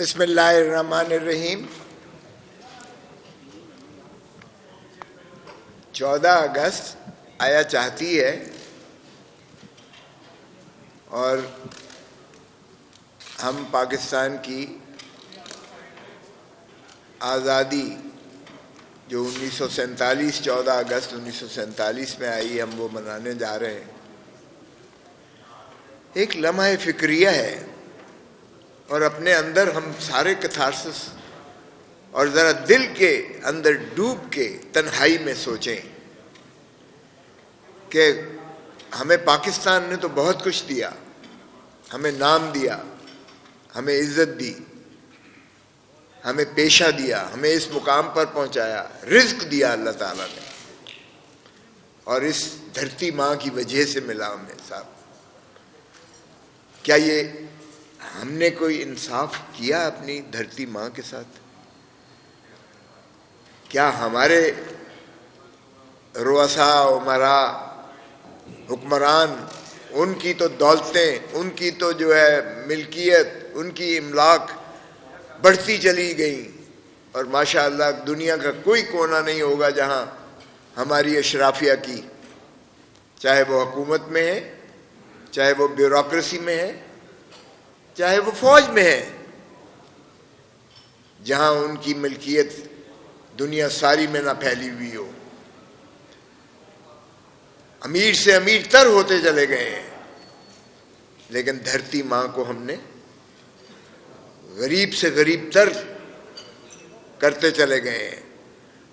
بسم اللہ الرحمن الرحیم۔ 14 اگست آیا چاہتی ہے اور ہم پاکستان کی آزادی جو 1947 14 اگست 1947 میں آئی، ہم وہ منانے جا رہے ہیں۔ ایک لمحہ فکریہ ہے اور اپنے اندر ہم سارے کتھارسس اور ذرا دل کے اندر ڈوب کے تنہائی میں سوچیں کہ ہمیں پاکستان نے تو بہت کچھ دیا، ہمیں نام دیا، ہمیں عزت دی، ہمیں پیشہ دیا، ہمیں اس مقام پر پہنچایا، رزق دیا اللہ تعالیٰ نے، اور اس دھرتی ماں کی وجہ سے ملا ہمیں۔ صاحب کیا یہ ہم نے کوئی انصاف کیا اپنی دھرتی ماں کے ساتھ؟ کیا ہمارے رؤساء امراء حکمران، ان کی تو دولتیں، ان کی تو جو ہے ملکیت، ان کی املاک بڑھتی چلی گئیں، اور ماشاءاللہ دنیا کا کوئی کونا نہیں ہوگا جہاں ہماری اشرافیہ کی، چاہے وہ حکومت میں ہے، چاہے وہ بیوروکریسی میں ہے، چاہے وہ فوج میں ہے، جہاں ان کی ملکیت دنیا ساری میں نہ پھیلی ہوئی ہو۔ امیر سے امیر تر ہوتے چلے گئے ہیں، لیکن دھرتی ماں کو ہم نے غریب سے غریب تر کرتے چلے گئے ہیں۔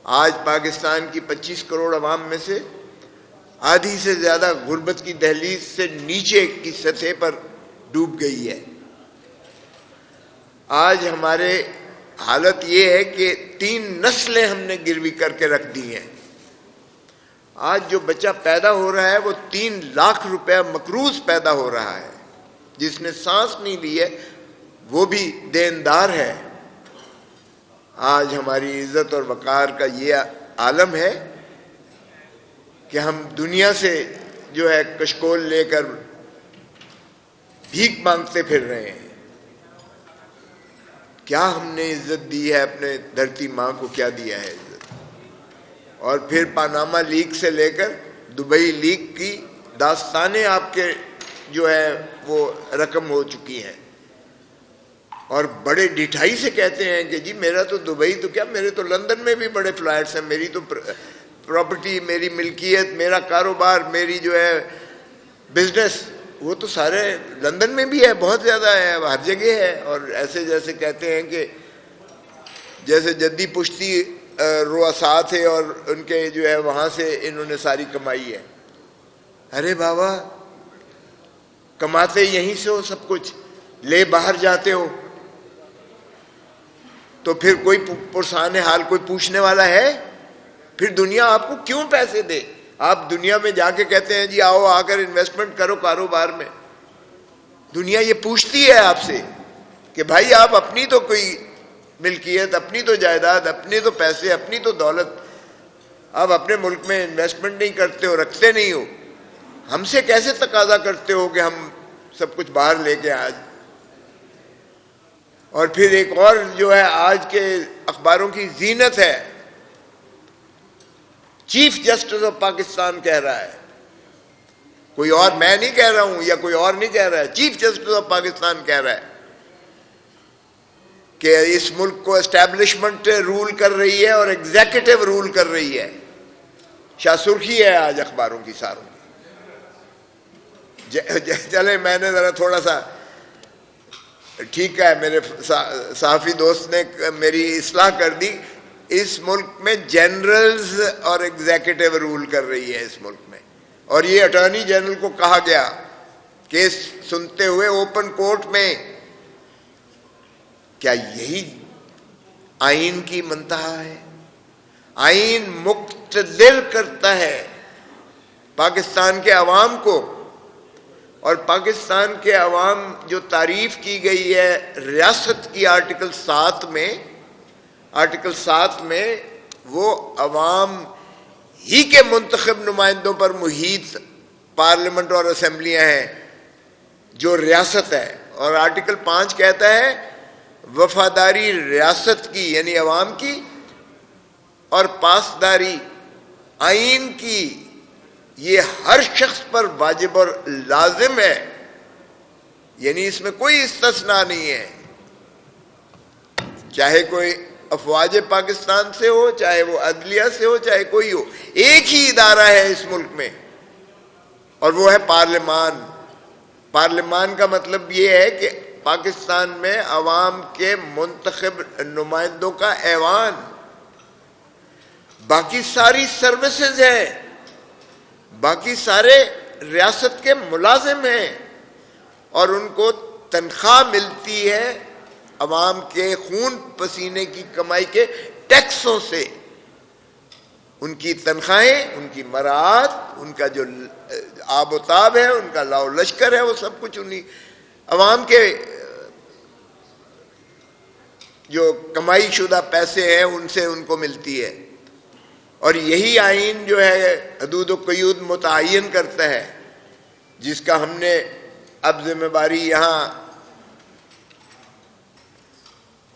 آج پاکستان کی 25 کروڑ عوام میں سے آدھی سے زیادہ غربت کی دہلیز سے نیچے کی سطح پر ڈوب گئی ہے۔ آج ہمارے حالت یہ ہے کہ 3 نسلیں ہم نے گروی کر کے رکھ دی ہیں۔ آج جو بچہ پیدا ہو رہا ہے وہ 3 لاکھ روپے مقروض پیدا ہو رہا ہے۔ جس نے سانس نہیں لی ہے وہ بھی دیندار ہے۔ آج ہماری عزت اور وقار کا یہ عالم ہے کہ ہم دنیا سے جو ہے کشکول لے کر بھیک مانگتے پھر رہے ہیں۔ کیا ہم نے عزت دی ہے اپنے دھرتی ماں کو؟ کیا دیا ہے عزت؟ اور پھر پاناما لیک سے لے کر دبئی لیک کی داستانیں آپ کے جو ہے وہ رقم ہو چکی ہیں، اور بڑے ڈٹھائی سے کہتے ہیں کہ جی میرا تو دبئی تو کیا، میرے تو لندن میں بھی بڑے فلیٹس ہیں، میری تو پراپرٹی، میری ملکیت، میرا کاروبار، میری جو ہے بزنس، وہ تو سارے لندن میں بھی ہے، بہت زیادہ ہے، ہر جگہ ہے۔ اور ایسے جیسے کہتے ہیں کہ جیسے جدی پشتی رؤساء تھے اور ان کے جو ہے وہاں سے انہوں نے ساری کمائی ہے۔ ارے بابا، کماتے یہیں سے ہو، سب کچھ لے باہر جاتے ہو، تو پھر کوئی پرسان حال، کوئی پوچھنے والا ہے؟ پھر دنیا آپ کو کیوں پیسے دے؟ آپ دنیا میں جا کے کہتے ہیں جی آؤ آ کر انویسٹمنٹ کرو کاروبار میں، دنیا یہ پوچھتی ہے آپ سے کہ بھائی آپ اپنی تو کوئی ملکیت، اپنی تو جائیداد، اپنی تو پیسے، اپنی تو دولت، آپ اپنے ملک میں انویسٹمنٹ نہیں کرتے ہو، رکھتے نہیں ہو، ہم سے کیسے تقاضا کرتے ہو کہ ہم سب کچھ باہر لے کے آج؟ اور پھر ایک اور جو ہے آج کے اخباروں کی زینت ہے، چیف جسٹس آف پاکستان کہہ رہا ہے، کوئی اور میں نہیں کہہ رہا ہوں یا کوئی اور نہیں کہہ رہا ہے، چیف جسٹس آف پاکستان کہہ رہا ہے کہ اس ملک کو اسٹیبلشمنٹ رول کر رہی ہے اور ایگزیکٹو رول کر رہی ہے۔ شاہ سرخی ہے آج اخباروں کی ساروں کی۔ چلے میں نے ذرا تھوڑا سا ٹھیک ہے، میرے صحافی دوست نے میری اصلاح کر دی، اس ملک میں جنرلز اور ایگزیکٹو رول کر رہی ہے اس ملک میں، اور یہ اٹارنی جنرل کو کہا گیا کیس سنتے ہوئے اوپن کورٹ میں۔ کیا یہی آئین کی منتہا ہے؟ آئین مقتدر کرتا ہے پاکستان کے عوام کو، اور پاکستان کے عوام جو تعریف کی گئی ہے ریاست کی آرٹیکل 7 میں وہ عوام ہی کے منتخب نمائندوں پر محیط پارلیمنٹ اور اسمبلیاں ہیں جو ریاست ہے، اور آرٹیکل 5 کہتا ہے وفاداری ریاست کی یعنی عوام کی اور پاسداری آئین کی، یہ ہر شخص پر واجب اور لازم ہے، یعنی اس میں کوئی استثناء نہیں ہے، چاہے کوئی افواج پاکستان سے ہو، چاہے وہ عدلیہ سے ہو، چاہے کوئی ہو، ایک ہی ادارہ ہے اس ملک میں اور وہ ہے پارلیمان۔ پارلیمان کا مطلب یہ ہے کہ پاکستان میں عوام کے منتخب نمائندوں کا ایوان، باقی ساری سروسز ہیں، باقی سارے ریاست کے ملازم ہیں اور ان کو تنخواہ ملتی ہے عوام کے خون پسینے کی کمائی کے ٹیکسوں سے۔ ان کی تنخواہیں، ان کی مراعات، ان کا جو آب و تاب ہے، ان کا لاؤ لشکر ہے، وہ سب کچھ انہی عوام کے جو کمائی شدہ پیسے ہیں ان سے ان کو ملتی ہے۔ اور یہی آئین جو ہے حدود و قیود متعین کرتا ہے، جس کا ہم نے اب ذمہ داری یہاں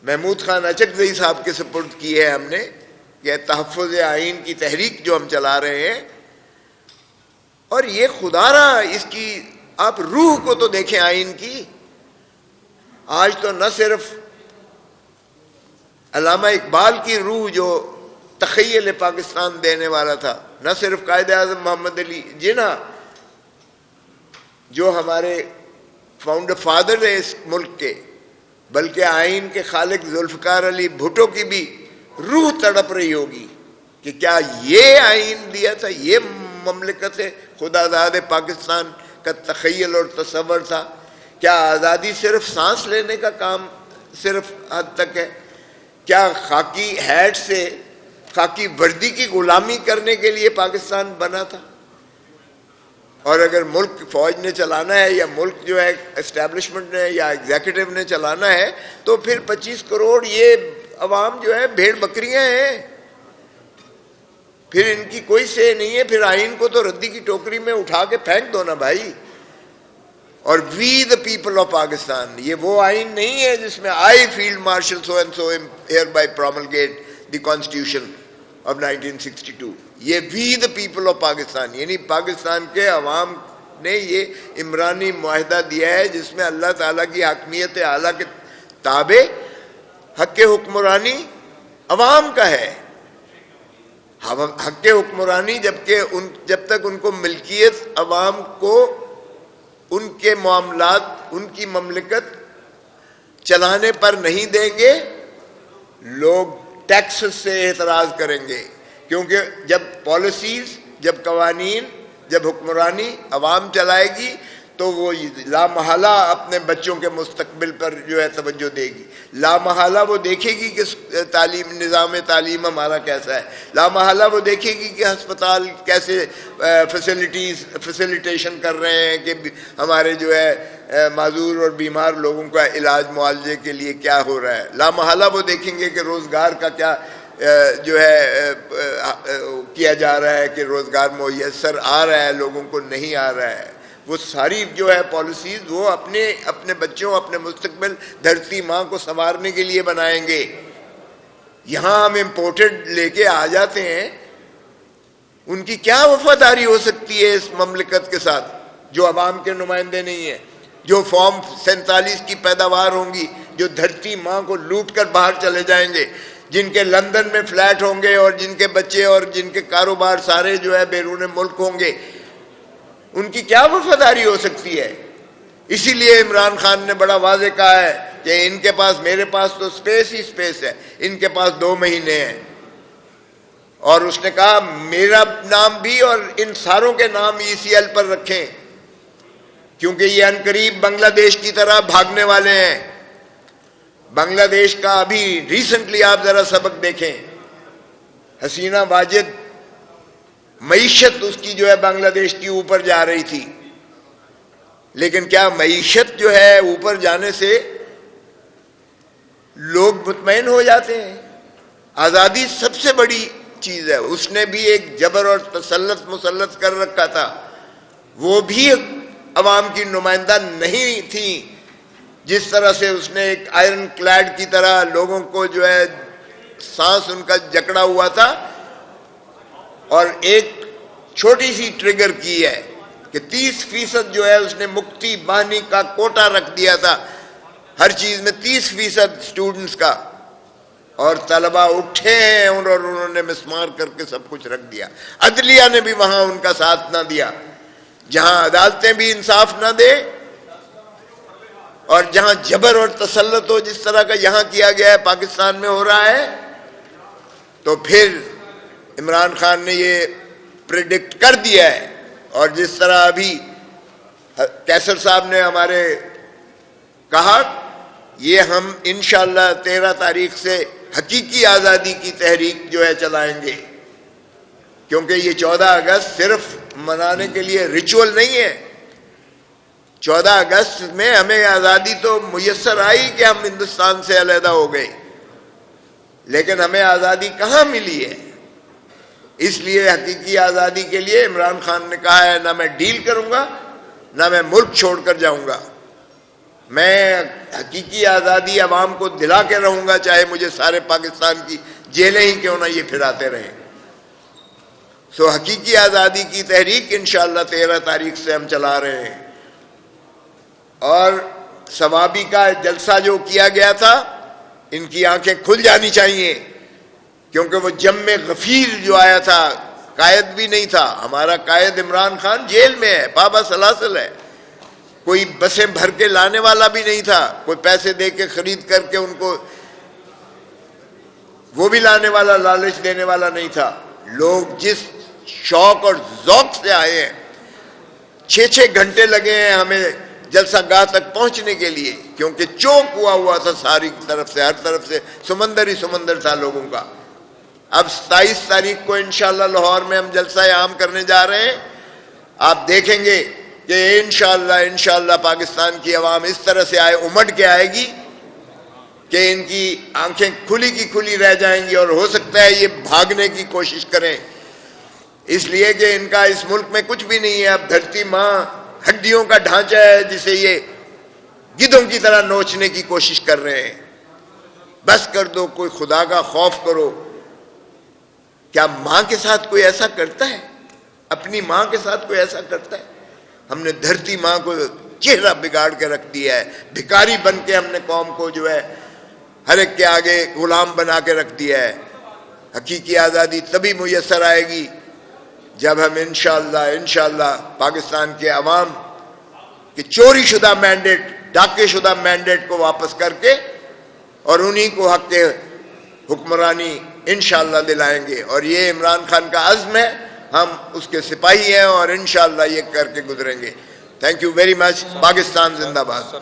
محمود خان اچکزئی صاحب کے سپرد کی ہے ہم نے، کہ تحفظ آئین کی تحریک جو ہم چلا رہے ہیں۔ اور یہ خدا را اس کی آپ روح کو تو دیکھیں آئین کی۔ آج تو نہ صرف علامہ اقبال کی روح جو تخیل پاکستان دینے والا تھا، نہ صرف قائد اعظم محمد علی جناح جو ہمارے فاؤنڈر فادر ہیں اس ملک کے، بلکہ آئین کے خالق ذوالفقار علی بھٹو کی بھی روح تڑپ رہی ہوگی کہ کیا یہ آئین دیا تھا، یہ مملکت خدا داد پاکستان کا تخیل اور تصور تھا؟ کیا آزادی صرف سانس لینے کا کام صرف حد تک ہے؟ کیا خاکی ہیٹ سے خاکی وردی کی غلامی کرنے کے لیے پاکستان بنا تھا؟ اور اگر ملک فوج نے چلانا ہے یا ملک جو ہے اسٹیبلشمنٹ نے یا ایگزیکٹو نے چلانا ہے تو پھر 25 کروڑ یہ عوام جو ہے بھیڑ بکریاں ہیں، پھر ان کی کوئی سے نہیں ہے، پھر آئین کو تو ردی کی ٹوکری میں اٹھا کے پھینک دو نا بھائی۔ اور we the people of Pakistan, یہ وہ آئین نہیں ہے جس میں I field marshal so and so hereby promulgate the constitution of 1962۔ یہ we the people of Pakistan یعنی پاکستان کے عوام نے یہ عمرانی معاہدہ دیا ہے جس میں اللہ تعالیٰ کی حاکمیت اعلیٰ کے تابع حق حکمرانی عوام کا ہے۔ حق حکمرانی جب تک ان کو ملکیت عوام کو ان کے معاملات، ان کی مملکت چلانے پر نہیں دیں گے، لوگ ٹیکس سے اعتراض کریں گے، کیونکہ جب پالیسیز، جب قوانین، جب حکمرانی عوام چلائے گی تو وہ لا محالہ اپنے بچوں کے مستقبل پر جو ہے توجہ دے گی، لا محالہ وہ دیکھے گی کہ نظام تعلیم ہمارا کیسا ہے، لا محالہ وہ دیکھے گی کہ ہسپتال کیسے فیسیلیٹیشن کر رہے ہیں، کہ ہمارے جو ہے معذور اور بیمار لوگوں کا علاج معالجے کے لیے کیا ہو رہا ہے، لا محالہ وہ دیکھیں گے کہ روزگار کا کیا جو ہے کیا جا رہا ہے، کہ روزگار میسر آ رہا ہے لوگوں کو نہیں آ رہا ہے۔ وہ ساری جو ہے پالیسیز وہ اپنے بچوں، اپنے مستقبل دھرتی ماں کو سنوارنے کے لیے بنائیں گے۔ یہاں ہم امپورٹڈ لے کے آ جاتے ہیں، ان کی کیا وفاداری ہو سکتی ہے اس مملکت کے ساتھ جو عوام کے نمائندے نہیں ہیں، جو فارم 47 کی پیداوار ہوں گی، جو دھرتی ماں کو لوٹ کر باہر چلے جائیں گے، جن کے لندن میں فلیٹ ہوں گے اور جن کے بچے اور جن کے کاروبار سارے جو ہے بیرون ملک ہوں گے، ان کی کیا وفاداری ہو سکتی ہے؟ اسی لیے عمران خان نے بڑا واضح کہا ہے کہ ان کے پاس، میرے پاس تو سپیس ہی سپیس ہے، ان کے پاس 2 مہینے ہیں۔ اور اس نے کہا میرا نام بھی اور ان ساروں کے نام ECL پر رکھیں، کیونکہ یہ عنقریب بنگلہ دیش کی طرح بھاگنے والے ہیں۔ بنگلہ دیش کا ابھی ریسنٹلی آپ ذرا سبق دیکھیں، حسینہ واجد معیشت اس کی جو ہے بنگلہ دیش کی اوپر جا رہی تھی، لیکن کیا معیشت جو ہے اوپر جانے سے لوگ مطمئن ہو جاتے ہیں؟ آزادی سب سے بڑی چیز ہے، اس نے بھی ایک جبر اور تسلط مسلط کر رکھا تھا، وہ بھی عوام کی نمائندہ نہیں تھی، جس طرح سے اس نے ایک آئرن کلیڈ کی طرح لوگوں کو جو ہے سانس ان کا جکڑا ہوا تھا، اور ایک چھوٹی سی ٹریگر کی ہے کہ 30% جو ہے اس نے مکتی بانی کا کوٹا رکھ دیا تھا، ہر چیز میں 30% اسٹوڈنٹس کا، اور طلبہ اٹھے ہیں اور انہوں نے مسمار کر کے سب کچھ رکھ دیا۔ عدلیہ نے بھی وہاں ان کا ساتھ نہ دیا، جہاں عدالتیں بھی انصاف نہ دے اور جہاں جبر اور تسلط ہو جس طرح کا یہاں کیا گیا ہے، پاکستان میں ہو رہا ہے، تو پھر عمران خان نے یہ پریڈکٹ کر دیا ہے۔ اور جس طرح ابھی کیسر صاحب نے ہمارے کہا، یہ ہم انشاءاللہ 13 تاریخ سے حقیقی آزادی کی تحریک جو ہے چلائیں گے، کیونکہ یہ 14 اگست صرف منانے کے لیے ریچول نہیں ہے۔ 14 اگست میں ہمیں آزادی تو میسر آئی کہ ہم ہندوستان سے علیحدہ ہو گئے، لیکن ہمیں آزادی کہاں ملی ہے؟ اس لیے حقیقی آزادی کے لیے عمران خان نے کہا ہے، نہ میں ڈیل کروں گا نہ میں ملک چھوڑ کر جاؤں گا، میں حقیقی آزادی عوام کو دلا کے رہوں گا، چاہے مجھے سارے پاکستان کی جیلیں ہی کیوں نہ یہ پھراتے رہیں۔ سو حقیقی آزادی کی تحریک انشاءاللہ 13 تاریخ سے ہم چلا رہے ہیں۔ اور ثوابی کا جلسہ جو کیا گیا تھا، ان کی آنکھیں کھل جانی چاہیے، کیونکہ وہ جم غفیر جو آیا تھا، قائد بھی نہیں تھا ہمارا، قائد عمران خان جیل میں ہے، بابا سلاسل ہے، کوئی بسیں بھر کے لانے والا بھی نہیں تھا، کوئی پیسے دے کے خرید کر کے ان کو وہ بھی لانے والا، لالچ دینے والا نہیں تھا۔ لوگ جس شوق اور ذوق سے آئے ہیں، 6 گھنٹے لگے ہیں ہمیں جلسہ گاہ تک پہنچنے کے لیے، کیونکہ چوک ہوا تھا ساری طرف سے، ہر طرف سے سمندر ہی سمندر تھا لوگوں کا۔ اب 27 تاریخ کو انشاءاللہ لاہور میں ہم جلسہ عام کرنے جا رہے ہیں۔ آپ دیکھیں گے کہ انشاءاللہ پاکستان کی عوام اس طرح سے امٹ کے آئے گی کہ ان کی آنکھیں کھلی کی کھلی رہ جائیں گی، اور ہو سکتا ہے یہ بھاگنے کی کوشش کریں، اس لیے کہ ان کا اس ملک میں کچھ بھی نہیں ہے۔ اب دھرتی ماں ہڈیوں کا ڈھانچہ ہے جسے یہ گدھوں کی طرح نوچنے کی کوشش کر رہے ہیں۔ بس کر دو، کوئی خدا کا خوف کرو۔ کیا ماں کے ساتھ کوئی ایسا کرتا ہے؟ اپنی ماں کے ساتھ کوئی ایسا کرتا ہے؟ ہم نے دھرتی ماں کو چہرہ بگاڑ کے رکھ دیا ہے، بھکاری بن کے ہم نے قوم کو جو ہے ہر ایک کے آگے غلام بنا کے رکھ دیا ہے۔ حقیقی آزادی تبھی میسر آئے گی جب ہم انشاءاللہ پاکستان کے عوام کے چوری شدہ مینڈیٹ، ڈاکے شدہ مینڈیٹ کو واپس کر کے اور انہی کو حق کے حکمرانی انشاءاللہ دلائیں گے۔ اور یہ عمران خان کا عزم ہے، ہم اس کے سپاہی ہیں اور انشاءاللہ یہ کر کے گزریں گے۔ Thank you very much. Pakistan زندہ باد۔